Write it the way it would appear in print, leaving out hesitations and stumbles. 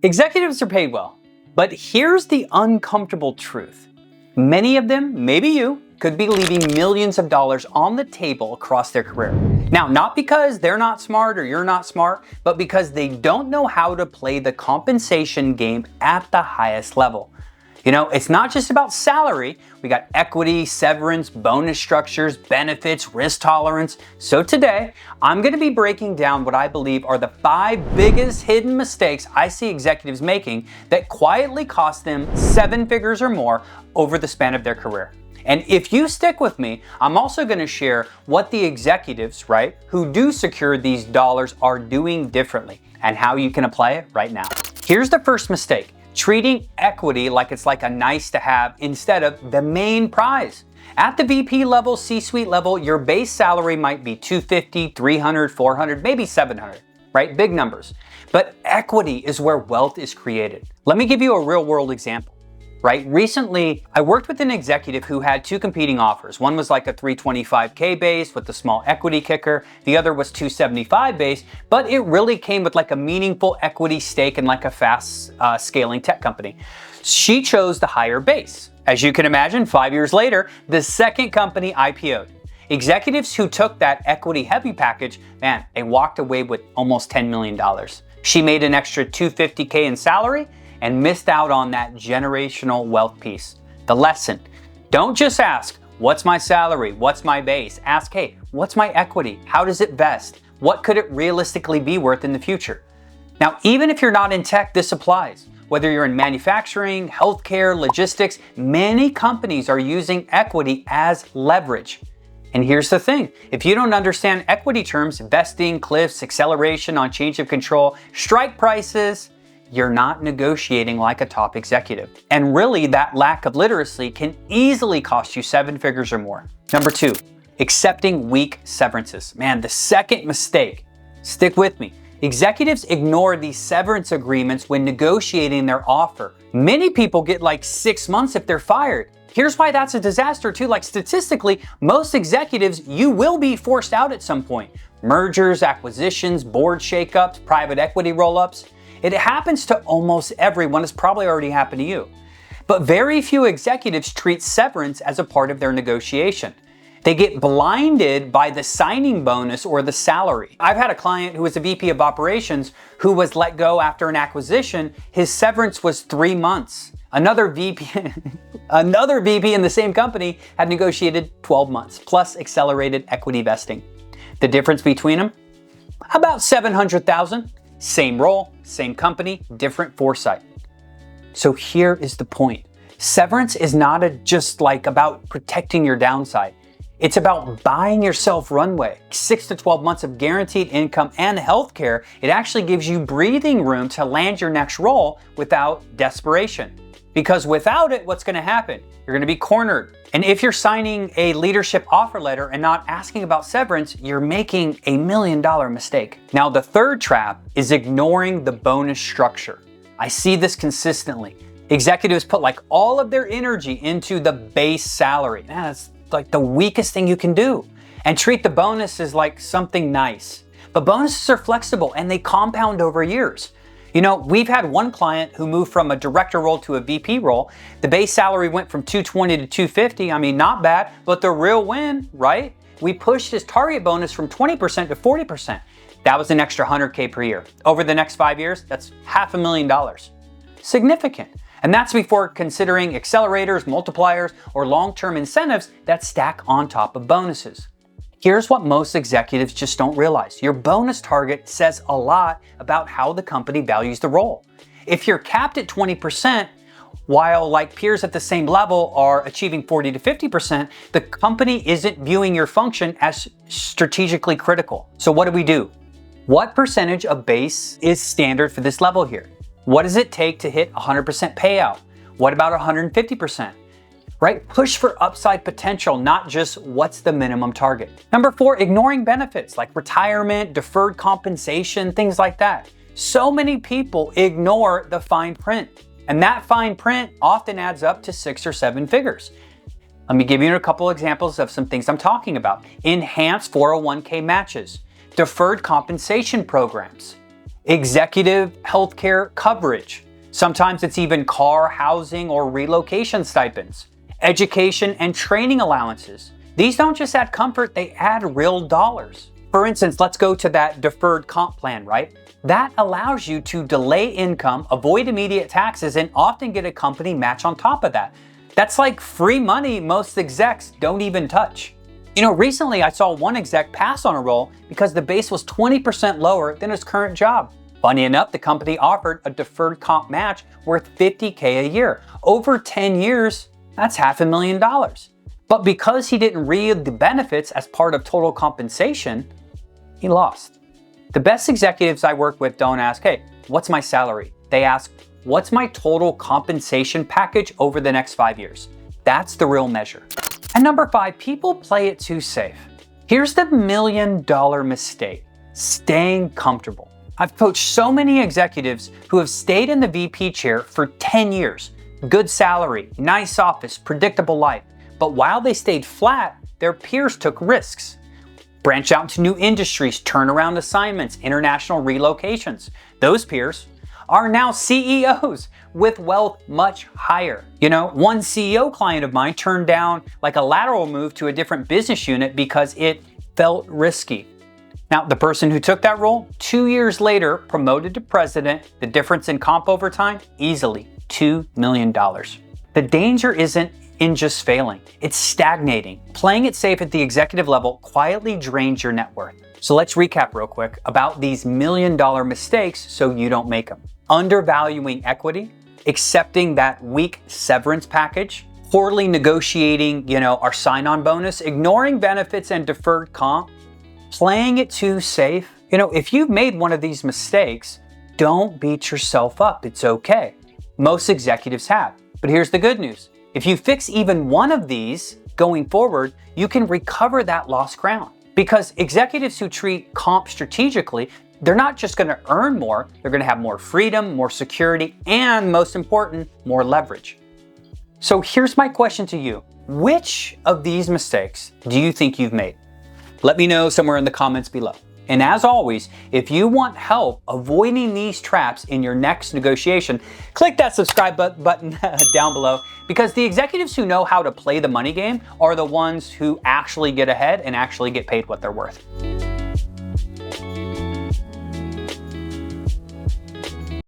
Executives are paid well, but here's the uncomfortable truth. Many of them, maybe you, could be leaving millions of dollars on the table across their career. Now, not because they're not smart or you're not smart, but because they don't know how to play the compensation game at the highest level. You know, it's not just about salary. We got equity, severance, bonus structures, benefits, risk tolerance. So today, I'm going to be breaking down what I believe are the 5 biggest hidden mistakes I see executives making that quietly cost them 7 figures or more over the span of their career. And if you stick with me, I'm also going to share what the executives, right, who do secure these dollars are doing differently and how you can apply it right now. Here's the first mistake. Treating equity like it's like a nice to have instead of the main prize. At the VP level, C-suite level, your base salary might be $250, $300, $400, maybe $700, right? Big numbers. But equity is where wealth is created. Let me give you a real world example. Right? Recently, I worked with an executive who had 2 competing offers. One was like a $325K base with a small equity kicker. The other was $275 base, but it really came with like a meaningful equity stake in like a fast scaling tech company. She chose the higher base. As you can imagine, 5 years later, the second company IPO'd. Executives who took that equity heavy package, man, they walked away with almost $10 million. She made an extra $250K in salary and missed out on that generational wealth piece. The lesson, don't just ask, what's my salary? What's my base? Ask, hey, what's my equity? How does it vest? What could it realistically be worth in the future? Now, even if you're not in tech, this applies. Whether you're in manufacturing, healthcare, logistics, many companies are using equity as leverage. And here's the thing, if you don't understand equity terms, vesting, cliffs, acceleration on change of control, strike prices, you're not negotiating like a top executive. And really, that lack of literacy can easily cost you 7 figures or more. Number 2, accepting weak severances. Man, the second mistake, stick with me. Executives ignore these severance agreements when negotiating their offer. Many people get like 6 months if they're fired. Here's why that's a disaster too. Like statistically, most executives, you will be forced out at some point. Mergers, acquisitions, board shakeups, private equity roll-ups. It happens to almost everyone. It's probably already happened to you. But very few executives treat severance as a part of their negotiation. They get blinded by the signing bonus or the salary. I've had a client who was a VP of operations who was let go after an acquisition. His severance was 3 months. Another VP in the same company had negotiated 12 months plus accelerated equity vesting. The difference between them? About $700,000. Same role, same company, different foresight. So here is the point. Severance is not just like about protecting your downside. It's about buying yourself runway. 6 to 12 months of guaranteed income and healthcare. It actually gives you breathing room to land your next role without desperation. Because without it, what's going to happen? You're going to be cornered. And if you're signing a leadership offer letter and not asking about severance, you're making $1 million mistake. Now, the third trap is ignoring the bonus structure. I see this consistently. Executives put like all of their energy into the base salary. Man, that's like the weakest thing you can do. And treat the bonus as like something nice. But bonuses are flexible and they compound over years. You know, we've had one client who moved from a director role to a VP role. The base salary went from $220 to $250. I mean, not bad, but the real win, right? We pushed his target bonus from 20% to 40%. That was an extra $100K per year. Over the next 5 years, that's $500,000. Significant. And that's before considering accelerators, multipliers, or long-term incentives that stack on top of bonuses. Here's what most executives just don't realize. Your bonus target says a lot about how the company values the role. If you're capped at 20%, while like peers at the same level are achieving 40 to 50%, the company isn't viewing your function as strategically critical. So what do? What percentage of base is standard for this level here? What does it take to hit 100% payout? What about 150%? Right? Push for upside potential, not just what's the minimum target. Number 4, ignoring benefits like retirement, deferred compensation, things like that. So many people ignore the fine print, and that fine print often adds up to 6 or 7 figures. Let me give you a couple examples of some things I'm talking about. Enhanced 401k matches, deferred compensation programs, executive healthcare coverage. Sometimes it's even car, housing, or relocation stipends. Education and training allowances. These don't just add comfort, they add real dollars. For instance, let's go to that deferred comp plan, right? That allows you to delay income, avoid immediate taxes, and often get a company match on top of that. That's like free money most execs don't even touch. Recently I saw one exec pass on a role because the base was 20% lower than his current job. Funny enough, the company offered a deferred comp match worth $50K a year. Over 10 years, that's $500,000. But because he didn't read the benefits as part of total compensation, he lost. The best executives I work with don't ask, hey, what's my salary? They ask, what's my total compensation package over the next 5 years? That's the real measure. And number 5, people play it too safe. Here's the $1 million mistake: staying comfortable. I've coached so many executives who have stayed in the VP chair for 10 years. Good salary, nice office, predictable life. But while they stayed flat, their peers took risks. Branch out into new industries, turnaround assignments, international relocations. Those peers are now CEOs with wealth much higher. One CEO client of mine turned down like a lateral move to a different business unit because it felt risky. Now, the person who took that role, 2 years later, promoted to president. The difference in comp over time, easily $2 million. The danger isn't in just failing, it's stagnating. Playing it safe at the executive level quietly drains your net worth. So let's recap real quick about these $1 million mistakes so you don't make them. Undervaluing equity, accepting that weak severance package, poorly negotiating, our sign-on bonus, ignoring benefits and deferred comp, playing it too safe. If you've made one of these mistakes, don't beat yourself up. It's okay. Most executives have. But here's the good news. If you fix even one of these going forward, you can recover that lost ground. Because executives who treat comp strategically, they're not just going to earn more, they're going to have more freedom, more security, and most important, more leverage. So here's my question to you. Which of these mistakes do you think you've made? Let me know somewhere in the comments below. And as always, if you want help avoiding these traps in your next negotiation, click that subscribe button down below, because the executives who know how to play the money game are the ones who actually get ahead and actually get paid what they're worth.